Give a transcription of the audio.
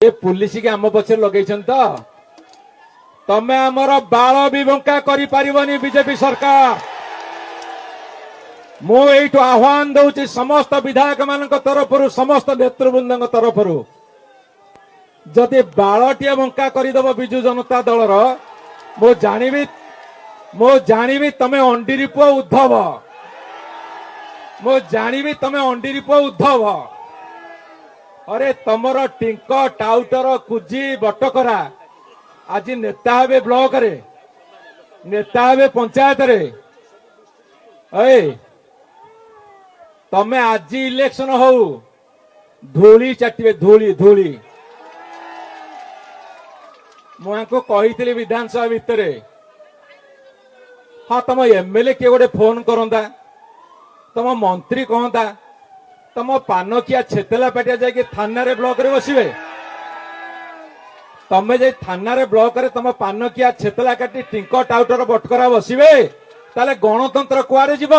ए police के आम पछे लगे तो तमे आमर बाल भी बंका करी पारिबनी बीजेपी सरकार। मु एठु आह्वान दउची समस्त विधायक मान तरफ समस्त नेतृवृंद तरफ जदि बालटिए बंका करदेव विजु जनता दलर मो जानिबी तमे अंडीरी पुआ उद्धव मो जानिबी तमे अंडीरी पुआ उद्धव। अरे तमर टिंक टाउटर कुजी बटकरा आज नेता हे ब्लॉक रे नेता हे पंचायत रे तमे आज इलेक्शन हो धूली चाटे धूली धूली मुझे कही विधानसभा भितर हाँ तुम एमएलए किए गोटे फोन करता तुम मंत्री कहता तुम पानकिया छेतला पेटिया जाकि थाना रे ब्लॉक रे बसवे तमें जे थाना रे ब्लॉक रे तुम पानकिया छेतला काटी टिंक टाउटर बटकरा बसवे ताले गणतंत्र कुआरे जीव।